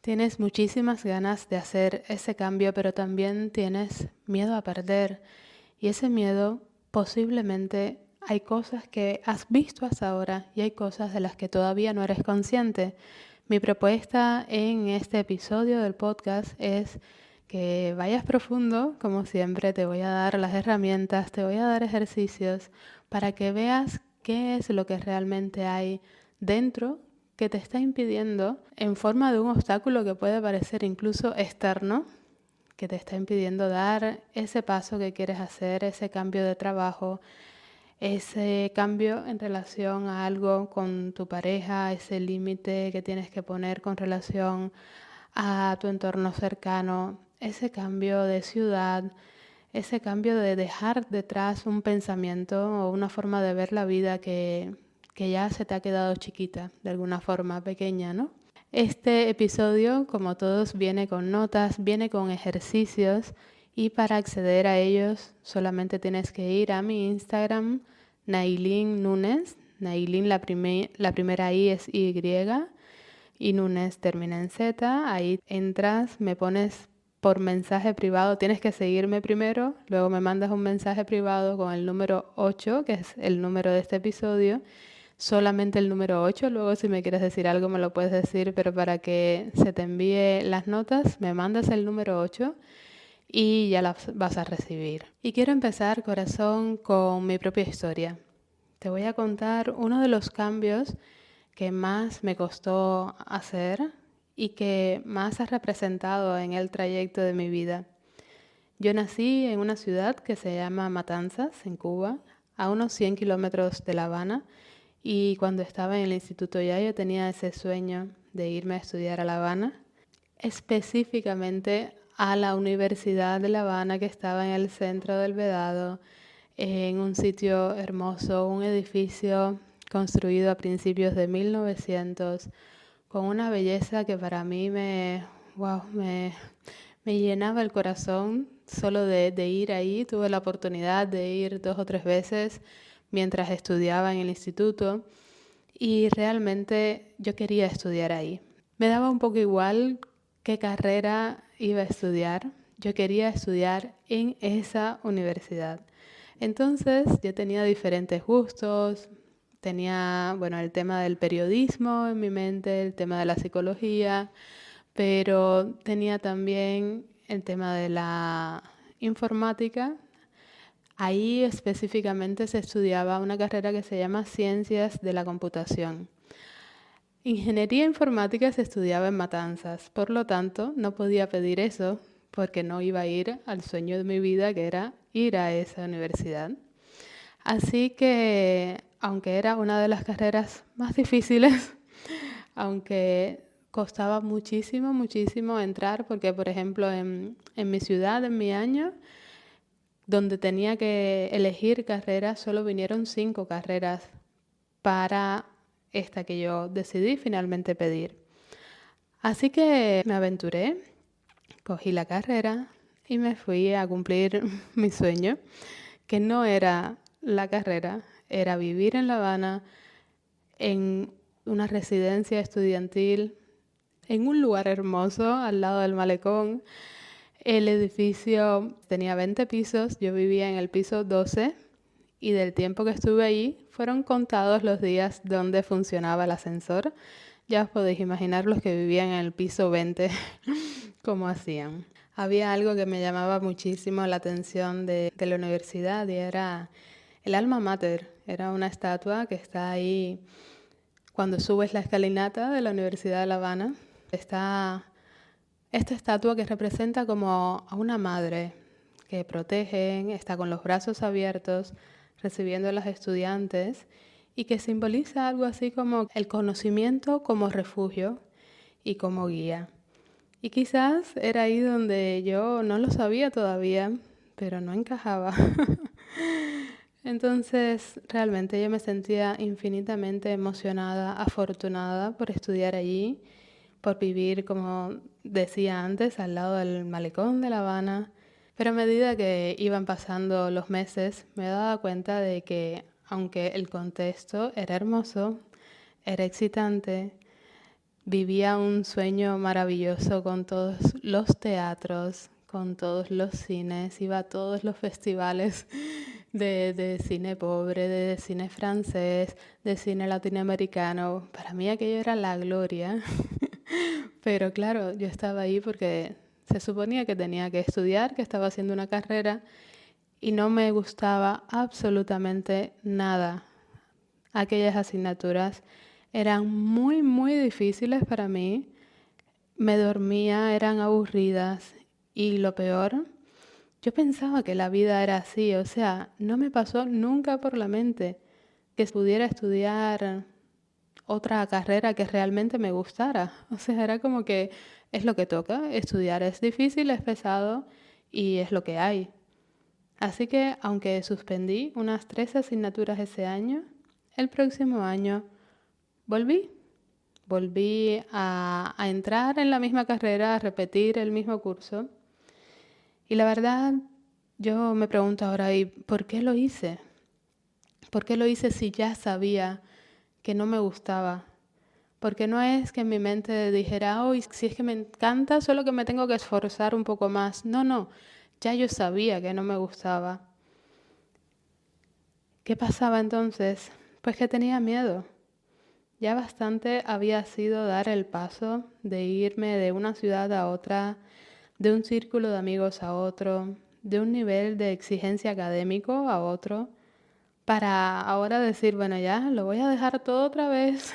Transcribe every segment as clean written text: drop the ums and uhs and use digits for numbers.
Tienes muchísimas ganas de hacer ese cambio, pero también tienes miedo a perder. Y ese miedo posiblemente hay cosas que has visto hasta ahora y hay cosas de las que todavía no eres consciente. Mi propuesta en este episodio del podcast es que vayas profundo, como siempre, te voy a dar las herramientas, te voy a dar ejercicios para que veas qué es lo que realmente hay dentro que te está impidiendo, en forma de un obstáculo que puede parecer incluso externo, que te está impidiendo dar ese paso que quieres hacer, ese cambio de trabajo, ese cambio en relación a algo con tu pareja, ese límite que tienes que poner con relación a tu entorno cercano, ese cambio de ciudad, ese cambio de dejar detrás un pensamiento o una forma de ver la vida que ya se te ha quedado chiquita, de alguna forma pequeña, ¿no? Este episodio, como todos, viene con notas, viene con ejercicios y para acceder a ellos solamente tienes que ir a mi Instagram, Nailin Nunes. Nailin, la primera I es Y y Nunes termina en Z. Ahí entras, me pones por mensaje privado, tienes que seguirme primero, luego me mandas un mensaje privado con el número 8, que es el número de este episodio, solamente el número 8. Luego si me quieres decir algo me lo puedes decir, pero para que se te envíe las notas me mandas el número 8 y ya las vas a recibir. Y quiero empezar, corazón, con mi propia historia. Te voy a contar uno de los cambios que más me costó hacer y que más ha representado en el trayecto de mi vida. Yo nací en una ciudad que se llama Matanzas, en Cuba, a unos 100 kilómetros de La Habana, y cuando estaba en el instituto ya yo tenía ese sueño de irme a estudiar a La Habana, específicamente a la Universidad de La Habana, que estaba en el centro del Vedado, en un sitio hermoso, un edificio construido a principios de 1900, con una belleza que para mí wow, me llenaba el corazón solo de ir ahí. Tuve la oportunidad de ir 2 o 3 veces mientras estudiaba en el instituto y realmente yo quería estudiar ahí. Me daba un poco igual qué carrera iba a estudiar. Yo quería estudiar en esa universidad. Entonces yo tenía diferentes gustos, tenía, bueno, el tema del periodismo en mi mente, el tema de la psicología, pero tenía también el tema de la informática. Ahí específicamente se estudiaba una carrera que se llama Ciencias de la Computación. Ingeniería informática se estudiaba en Matanzas, por lo tanto no podía pedir eso porque no iba a ir al sueño de mi vida, que era ir a esa universidad. Así que, aunque era una de las carreras más difíciles, aunque costaba muchísimo, muchísimo entrar, porque por ejemplo en mi ciudad, en mi año, donde tenía que elegir carreras, solo vinieron 5 carreras para esta que yo decidí finalmente pedir. Así que me aventuré, cogí la carrera y me fui a cumplir mi sueño, que no era la carrera, era vivir en La Habana, en una residencia estudiantil, en un lugar hermoso al lado del malecón. El edificio tenía 20 pisos, yo vivía en el piso 12 y del tiempo que estuve ahí fueron contados los días donde funcionaba el ascensor. Ya os podéis imaginar los que vivían en el piso 20 cómo hacían. Había algo que me llamaba muchísimo la atención de la universidad y era el alma mater. Era una estatua que está ahí cuando subes la escalinata de la Universidad de La Habana. Está esta estatua que representa como a una madre que protege, está con los brazos abiertos, recibiendo a los estudiantes y que simboliza algo así como el conocimiento como refugio y como guía. Y quizás era ahí donde yo no lo sabía todavía, pero no encajaba. Entonces, realmente yo me sentía infinitamente emocionada, afortunada por estudiar allí, por vivir, como decía antes, al lado del malecón de La Habana. Pero a medida que iban pasando los meses, me daba cuenta de que, aunque el contexto era hermoso, era excitante, vivía un sueño maravilloso con todos los teatros, con todos los cines, iba a todos los festivales de cine pobre, de cine francés, de cine latinoamericano. Para mí aquello era la gloria. Pero claro, yo estaba ahí porque se suponía que tenía que estudiar, que estaba haciendo una carrera y no me gustaba absolutamente nada. Aquellas asignaturas eran muy, muy difíciles para mí. Me dormía, eran aburridas y lo peor, yo pensaba que la vida era así, o sea, no me pasó nunca por la mente que pudiera estudiar otra carrera que realmente me gustara. O sea, era como que es lo que toca, estudiar es difícil, es pesado y es lo que hay. Así que, aunque suspendí unas 3 asignaturas ese año, el próximo año volví. Volví a entrar en la misma carrera, a repetir el mismo curso. Y la verdad, yo me pregunto ahora, ¿y por qué lo hice? ¿Por qué lo hice si ya sabía que no me gustaba? Porque no es que en mi mente dijera, oh, si es que me encanta, solo que me tengo que esforzar un poco más. No, no, ya yo sabía que no me gustaba. ¿Qué pasaba entonces? Pues que tenía miedo. Ya bastante había sido dar el paso de irme de una ciudad a otra, de un círculo de amigos a otro, de un nivel de exigencia académico a otro, para ahora decir, bueno, ya lo voy a dejar todo otra vez.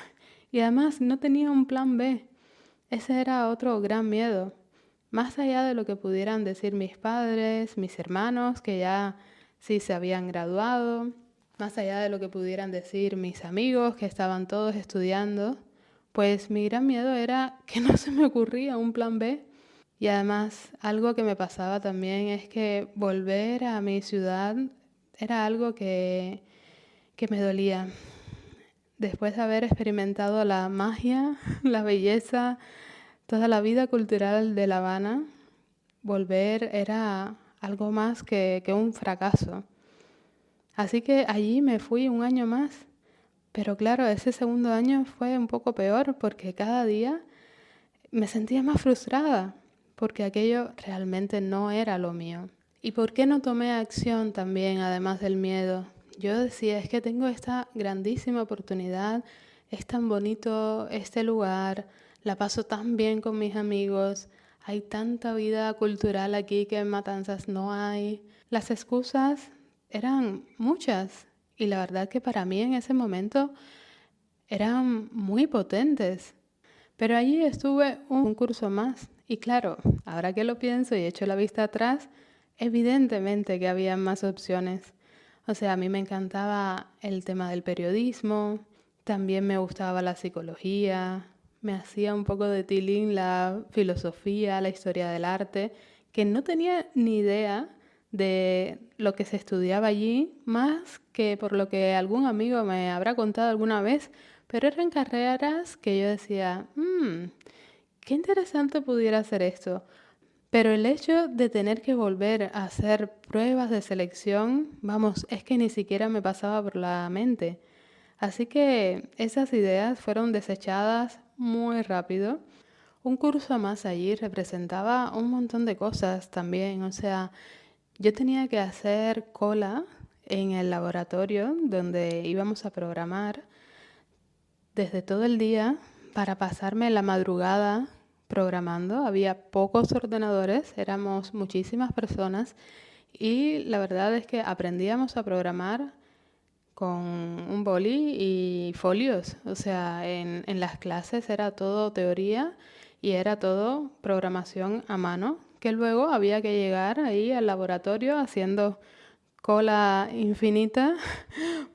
Y además no tenía un plan B. Ese era otro gran miedo. Más allá de lo que pudieran decir mis padres, mis hermanos, que ya sí se habían graduado, más allá de lo que pudieran decir mis amigos, que estaban todos estudiando, pues mi gran miedo era que no se me ocurría un plan B. Y además, algo que me pasaba también es que volver a mi ciudad era algo que me dolía. Después de haber experimentado la magia, la belleza, toda la vida cultural de La Habana, volver era algo más que un fracaso. Así que allí me fui un año más. Pero claro, ese segundo año fue un poco peor porque cada día me sentía más frustrada porque aquello realmente no era lo mío. ¿Y por qué no tomé acción también, además del miedo? Yo decía, es que tengo esta grandísima oportunidad, es tan bonito este lugar, la paso tan bien con mis amigos, hay tanta vida cultural aquí que en Matanzas no hay. Las excusas eran muchas y la verdad que para mí en ese momento eran muy potentes. Pero allí estuve un curso más y claro, ahora que lo pienso y echo la vista atrás, evidentemente que había más opciones. O sea, a mí me encantaba el tema del periodismo, también me gustaba la psicología, me hacía un poco de tilín la filosofía, la historia del arte, que no tenía ni idea de lo que se estudiaba allí, más que por lo que algún amigo me habrá contado alguna vez, pero eran carreras que yo decía, qué interesante pudiera ser esto. Pero el hecho de tener que volver a hacer pruebas de selección, vamos, es que ni siquiera me pasaba por la mente. Así que esas ideas fueron desechadas muy rápido. Un curso más allí representaba un montón de cosas también. O sea, yo tenía que hacer cola en el laboratorio donde íbamos a programar desde todo el día para pasarme la madrugada programando. Había pocos ordenadores, éramos muchísimas personas y la verdad es que aprendíamos a programar con un boli y folios. O sea, en las clases era todo teoría y era todo programación a mano, que luego había que llegar ahí al laboratorio haciendo cola infinita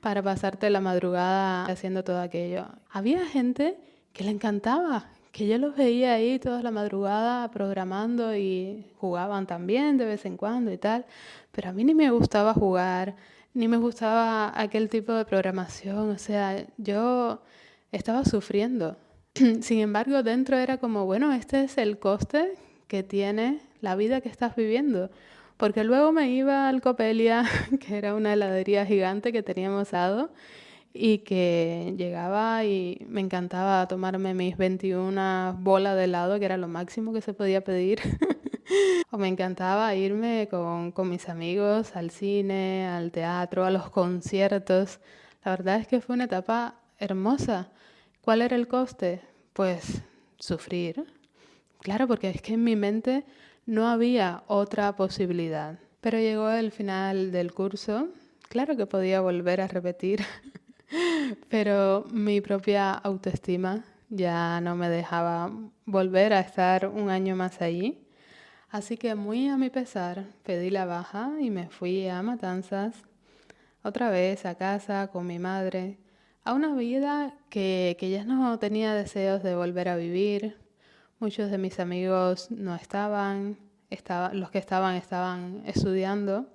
para pasarte la madrugada haciendo todo aquello. Había gente que le encantaba, que yo los veía ahí toda la madrugada programando y jugaban también de vez en cuando y tal, pero a mí ni me gustaba jugar, ni me gustaba aquel tipo de programación, o sea, yo estaba sufriendo. Sin embargo, dentro era como, bueno, este es el coste que tiene la vida que estás viviendo. Porque luego me iba al Copelia, que era una heladería gigante que teníamos dado, y que llegaba y me encantaba tomarme mis 21 bolas de helado, que era lo máximo que se podía pedir. O me encantaba irme con mis amigos al cine, al teatro, a los conciertos. La verdad es que fue una etapa hermosa. ¿Cuál era el coste? Pues sufrir. Claro, porque es que en mi mente no había otra posibilidad. Pero llegó el final del curso. Claro que podía volver a repetir, pero mi propia autoestima ya no me dejaba volver a estar un año más allí. Así que muy a mi pesar pedí la baja y me fui a Matanzas, otra vez a casa con mi madre, a una vida que ya no tenía deseos de volver a vivir. Muchos de mis amigos no estaban, los que estaban estudiando.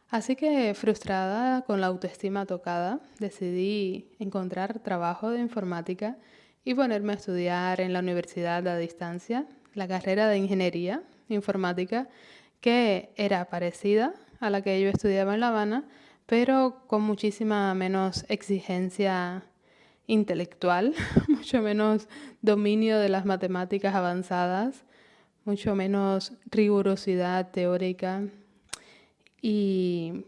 Así que frustrada con la autoestima tocada, decidí encontrar trabajo de informática y ponerme a estudiar en la universidad a distancia la carrera de ingeniería informática, que era parecida a la que yo estudiaba en La Habana, pero con muchísima menos exigencia intelectual, mucho menos dominio de las matemáticas avanzadas, mucho menos rigurosidad teórica y,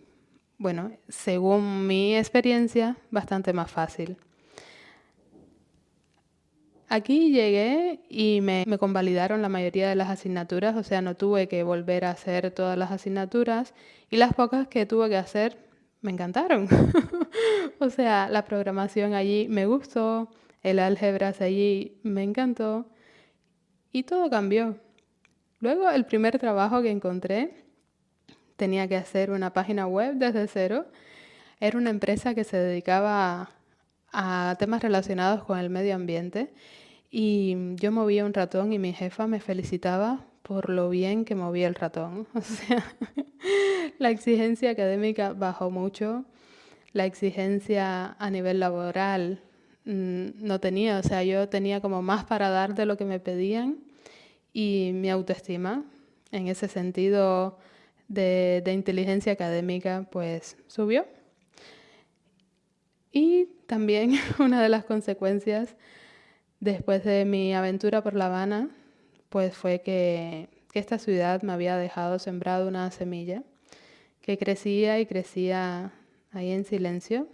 bueno, según mi experiencia, bastante más fácil. Aquí llegué y me convalidaron la mayoría de las asignaturas, o sea, no tuve que volver a hacer todas las asignaturas y las pocas que tuve que hacer me encantaron. O sea, la programación allí me gustó, el álgebras allí me encantó y todo cambió. Luego, el primer trabajo que encontré, tenía que hacer una página web desde cero. Era una empresa que se dedicaba a temas relacionados con el medio ambiente y yo movía un ratón y mi jefa me felicitaba por lo bien que movía el ratón. O sea, la exigencia académica bajó mucho, la exigencia a nivel laboral no tenía, o sea, yo tenía como más para dar de lo que me pedían y mi autoestima en ese sentido de inteligencia académica pues subió. Y también una de las consecuencias después de mi aventura por La Habana, pues fue que esta ciudad me había dejado sembrado una semilla que crecía y crecía ahí en silencio.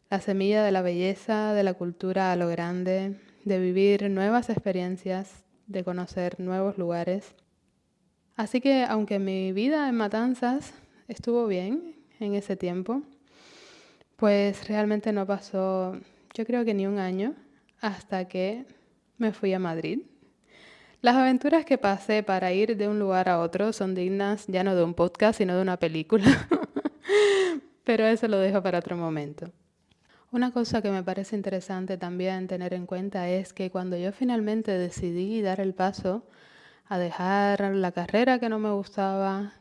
La semilla de la belleza, de la cultura a lo grande, de vivir nuevas experiencias, de conocer nuevos lugares. Así que aunque mi vida en Matanzas estuvo bien en ese tiempo, pues realmente no pasó, yo creo que ni un año, hasta que me fui a Madrid. Las aventuras que pasé para ir de un lugar a otro son dignas ya no de un podcast, sino de una película. Pero eso lo dejo para otro momento. Una cosa que me parece interesante también tener en cuenta es que cuando yo finalmente decidí dar el paso a dejar la carrera que no me gustaba,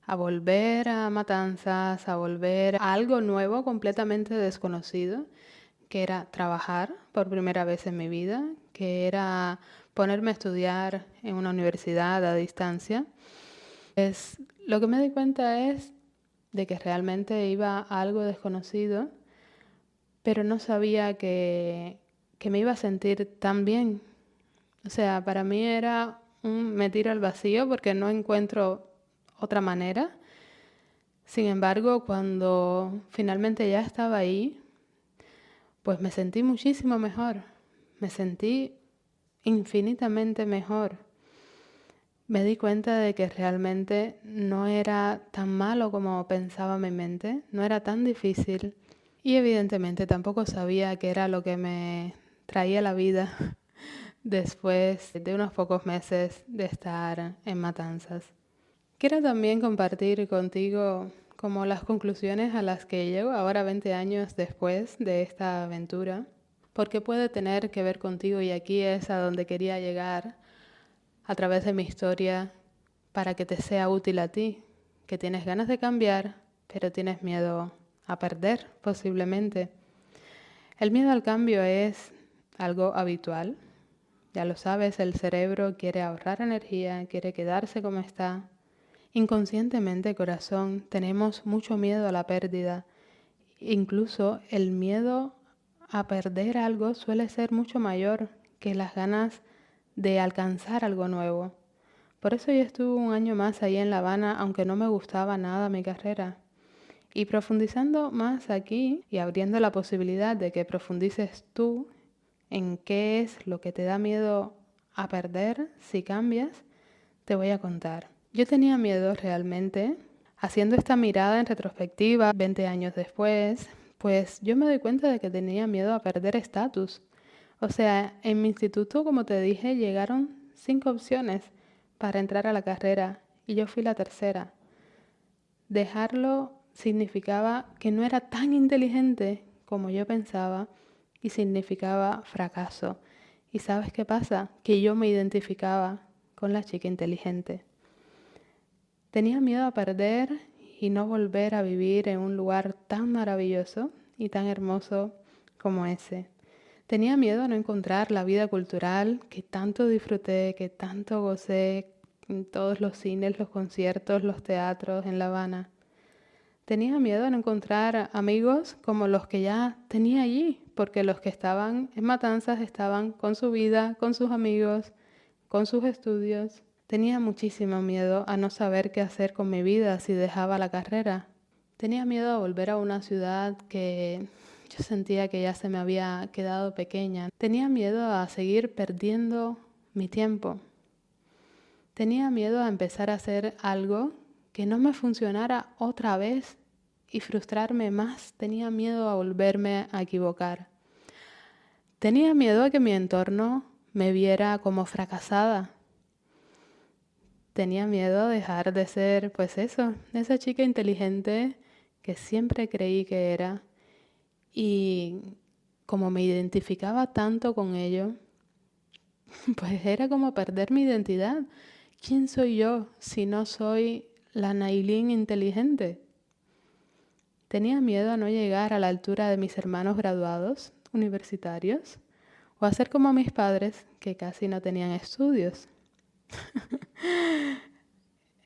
a volver a Matanzas, a volver a algo nuevo, completamente desconocido, que era trabajar por primera vez en mi vida, que era ponerme a estudiar en una universidad a distancia, pues lo que me di cuenta es de que realmente iba a algo desconocido, pero no sabía que me iba a sentir tan bien. O sea, para mí era un me tiro al vacío porque no encuentro otra manera. Sin embargo, cuando finalmente ya estaba ahí, pues me sentí muchísimo mejor. Me sentí infinitamente mejor. Me di cuenta de que realmente no era tan malo como pensaba mi mente, no era tan difícil y evidentemente tampoco sabía qué era lo que me traía la vida después de unos pocos meses de estar en Matanzas. Quiero también compartir contigo como las conclusiones a las que llego ahora 20 años después de esta aventura, porque puede tener que ver contigo y aquí es a donde quería llegar a través de mi historia para que te sea útil a ti, que tienes ganas de cambiar, pero tienes miedo a perder posiblemente. El miedo al cambio es algo habitual. Ya lo sabes, el cerebro quiere ahorrar energía, quiere quedarse como está. Inconscientemente, corazón, tenemos mucho miedo a la pérdida Incluso el miedo a perder algo suele ser mucho mayor que las ganas de alcanzar algo nuevo. Por eso yo estuve un año más ahí en La Habana, aunque no me gustaba nada mi carrera. Y profundizando más aquí y abriendo la posibilidad de que profundices tú en qué es lo que te da miedo a perder si cambias, te voy a contar. Yo tenía miedo realmente. Haciendo esta mirada en retrospectiva, 20 años después, pues yo me doy cuenta de que tenía miedo a perder estatus. O sea, en mi instituto, como te dije, llegaron 5 opciones para entrar a la carrera y yo fui la tercera. Dejarlo significaba que no era tan inteligente como yo pensaba y significaba fracaso. ¿Y sabes qué pasa? Que yo me identificaba con la chica inteligente. Tenía miedo a perder y no volver a vivir en un lugar tan maravilloso y tan hermoso como ese. Tenía miedo a no encontrar la vida cultural que tanto disfruté, que tanto gocé en todos los cines, los conciertos, los teatros en La Habana. Tenía miedo a no encontrar amigos como los que ya tenía allí, porque los que estaban en Matanzas estaban con su vida, con sus amigos, con sus estudios. Tenía muchísimo miedo a no saber qué hacer con mi vida si dejaba la carrera. Tenía miedo a volver a una ciudad que yo sentía que ya se me había quedado pequeña. Tenía miedo a seguir perdiendo mi tiempo. Tenía miedo a empezar a hacer algo que no me funcionara otra vez y frustrarme más. Tenía miedo a volverme a equivocar. Tenía miedo a que mi entorno me viera como fracasada. Tenía miedo a dejar de ser, pues eso, esa chica inteligente que siempre creí que era. Y como me identificaba tanto con ello, pues era como perder mi identidad. ¿Quién soy yo si no soy la Nailin inteligente? Tenía miedo a no llegar a la altura de mis hermanos graduados universitarios o a ser como mis padres que casi no tenían estudios.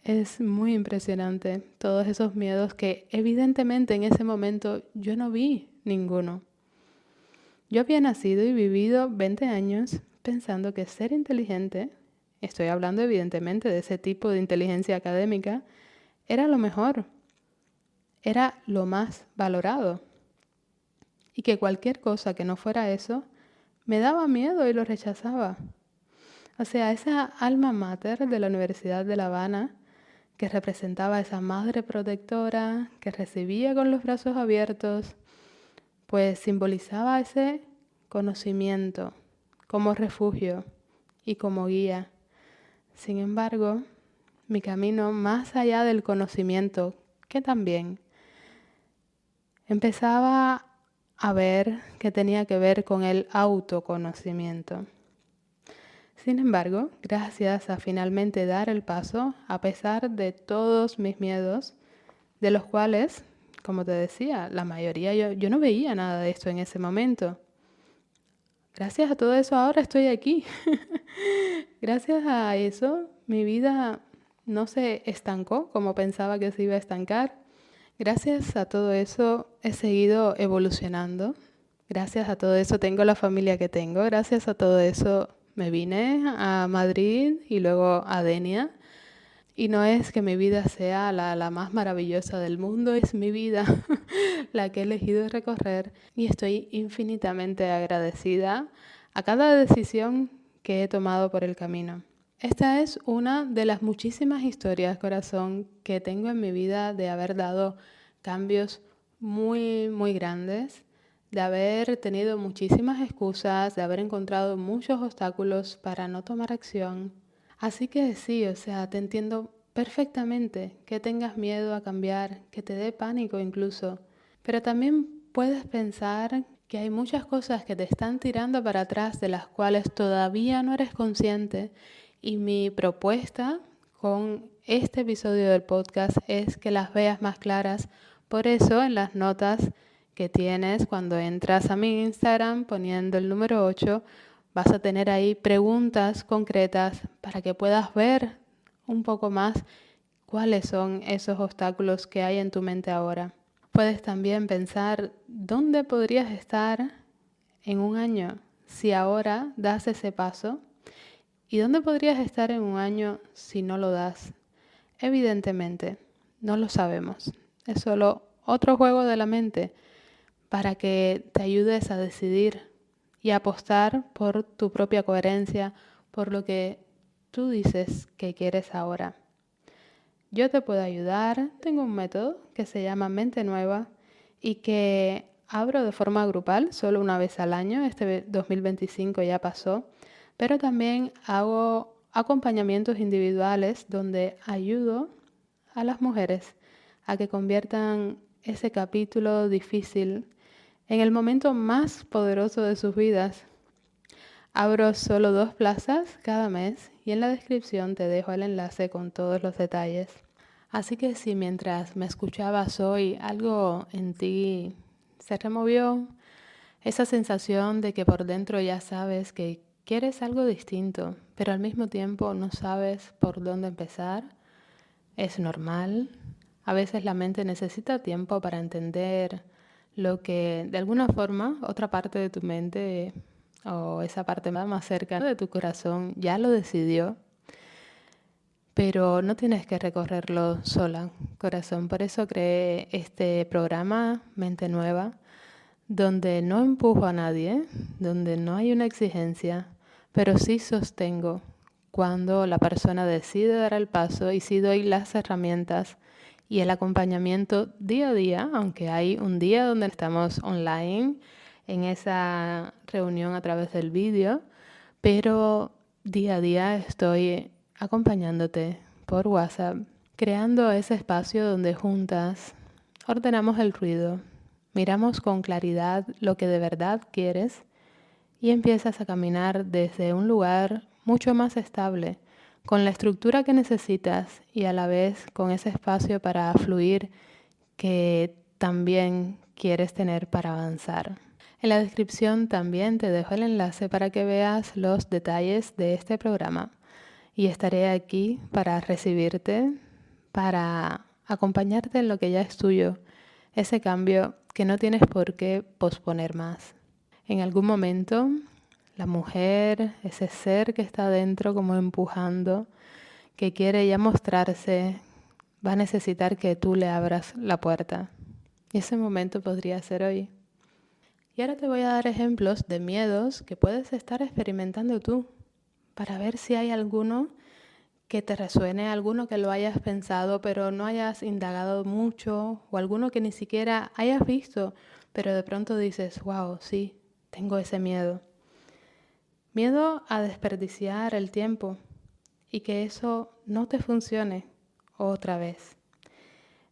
Es muy impresionante todos esos miedos que evidentemente en ese momento yo no vi ninguno. Yo había nacido y vivido 20 años pensando que ser inteligente, estoy hablando evidentemente de ese tipo de inteligencia académica, era lo mejor, era lo más valorado. Y que cualquier cosa que no fuera eso me daba miedo y lo rechazaba. O sea, esa alma mater de la Universidad de La Habana, que representaba a esa madre protectora que recibía con los brazos abiertos, pues simbolizaba ese conocimiento como refugio y como guía. Sin embargo, mi camino más allá del conocimiento, que también empezaba a ver que tenía que ver con el autoconocimiento. Sin embargo, gracias a finalmente dar el paso, a pesar de todos mis miedos, de los cuales, como te decía, la mayoría yo no veía nada de esto en ese momento. Gracias a todo eso ahora estoy aquí. Gracias a eso mi vida no se estancó como pensaba que se iba a estancar. Gracias a todo eso he seguido evolucionando. Gracias a todo eso tengo la familia que tengo. Gracias a todo eso me vine a Madrid y luego a Denia. Y no es que mi vida sea la más maravillosa del mundo, es mi vida la que he elegido recorrer y estoy infinitamente agradecida a cada decisión que he tomado por el camino. Esta es una de las muchísimas historias, corazón, que tengo en mi vida de haber dado cambios muy, muy grandes, de haber tenido muchísimas excusas, de haber encontrado muchos obstáculos para no tomar acción. Así que sí, o sea, te entiendo perfectamente que tengas miedo a cambiar, que te dé pánico incluso, pero también puedes pensar que hay muchas cosas que te están tirando para atrás de las cuales todavía no eres consciente y mi propuesta con este episodio del podcast es que las veas más claras. Por eso en las notas que tienes cuando entras a mi Instagram poniendo el número 8, vas a tener ahí preguntas concretas para que puedas ver un poco más cuáles son esos obstáculos que hay en tu mente ahora. Puedes también pensar dónde podrías estar en un año si ahora das ese paso y dónde podrías estar en un año si no lo das. Evidentemente, no lo sabemos. Es solo otro juego de la mente para que te ayudes a decidir y a apostar por tu propia coherencia, por lo que tú dices que quieres ahora. Yo te puedo ayudar. Tengo un método que se llama Mente Nueva y que abro de forma grupal, solo una vez al año. Este 2025 ya pasó, pero también hago acompañamientos individuales donde ayudo a las mujeres a que conviertan ese capítulo difícil en el momento más poderoso de sus vidas. Abro solo 2 plazas cada mes y en la descripción te dejo el enlace con todos los detalles. Así que si mientras me escuchabas hoy algo en ti se removió, esa sensación de que por dentro ya sabes que quieres algo distinto, pero al mismo tiempo no sabes por dónde empezar, es normal. A veces la mente necesita tiempo para entender lo que de alguna forma otra parte de tu mente o esa parte más cerca de tu corazón ya lo decidió, pero no tienes que recorrerlo sola, corazón. Por eso creé este programa Mente Nueva, donde no empujo a nadie, donde no hay una exigencia, pero sí sostengo cuando la persona decide dar el paso y sí doy las herramientas y el acompañamiento día a día, aunque hay un día donde estamos online en esa reunión a través del vídeo, pero día a día estoy acompañándote por WhatsApp, creando ese espacio donde juntas ordenamos el ruido, miramos con claridad lo que de verdad quieres y empiezas a caminar desde un lugar mucho más estable, con la estructura que necesitas y a la vez con ese espacio para fluir que también quieres tener para avanzar. En la descripción también te dejo el enlace para que veas los detalles de este programa y estaré aquí para recibirte, para acompañarte en lo que ya es tuyo, ese cambio que no tienes por qué posponer más. En algún momento, la mujer, ese ser que está dentro como empujando, que quiere ya mostrarse, va a necesitar que tú le abras la puerta. Y ese momento podría ser hoy. Y ahora te voy a dar ejemplos de miedos que puedes estar experimentando tú, para ver si hay alguno que te resuene, alguno que lo hayas pensado pero no hayas indagado mucho, o alguno que ni siquiera hayas visto, pero de pronto dices, wow, sí, tengo ese miedo. Miedo a desperdiciar el tiempo y que eso no te funcione otra vez.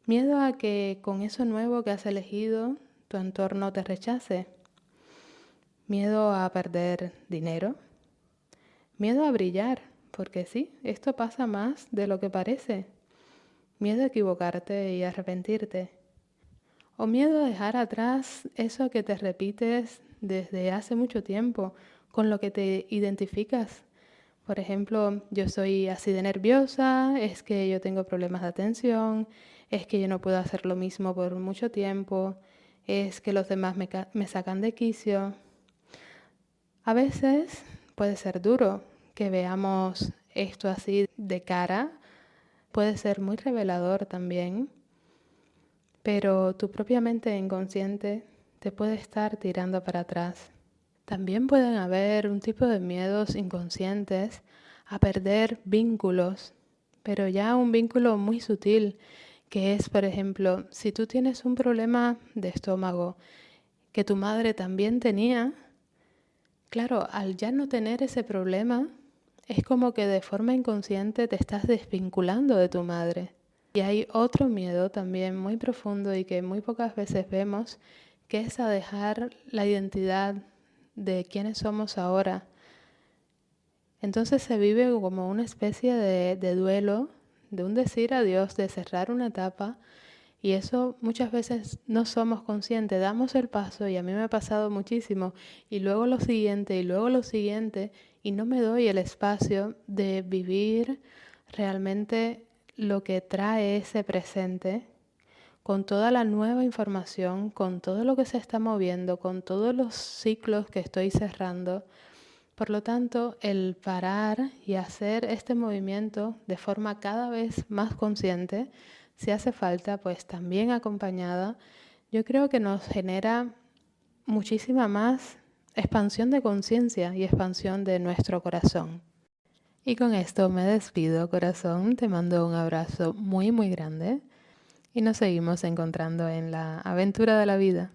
Miedo a que con eso nuevo que has elegido, tu entorno te rechace. Miedo a perder dinero. Miedo a brillar, porque sí, esto pasa más de lo que parece. Miedo a equivocarte y arrepentirte. O miedo a dejar atrás eso que te repites desde hace mucho tiempo, con lo que te identificas. Por ejemplo, yo soy así de nerviosa, es que yo tengo problemas de atención, es que yo no puedo hacer lo mismo por mucho tiempo, es que los demás me sacan de quicio. A veces puede ser duro que veamos esto así de cara, puede ser muy revelador también, pero tu propia mente inconsciente te puede estar tirando para atrás. También pueden haber un tipo de miedos inconscientes a perder vínculos, pero ya un vínculo muy sutil, que es, por ejemplo, si tú tienes un problema de estómago que tu madre también tenía, claro, al ya no tener ese problema, es como que de forma inconsciente te estás desvinculando de tu madre. Y hay otro miedo también muy profundo y que muy pocas veces vemos, que es a dejar la identidad de quiénes somos ahora. Entonces se vive como una especie de duelo, de un decir adiós, de cerrar una etapa, y eso muchas veces no somos conscientes, damos el paso, y a mí me ha pasado muchísimo, y luego lo siguiente, y luego lo siguiente, y no me doy el espacio de vivir realmente lo que trae ese presente con toda la nueva información, con todo lo que se está moviendo, con todos los ciclos que estoy cerrando. Por lo tanto, el parar y hacer este movimiento de forma cada vez más consciente, si hace falta, pues también acompañada, yo creo que nos genera muchísima más expansión de conciencia y expansión de nuestro corazón. Y con esto me despido, corazón. Te mando un abrazo muy, muy grande y nos seguimos encontrando en la aventura de la vida.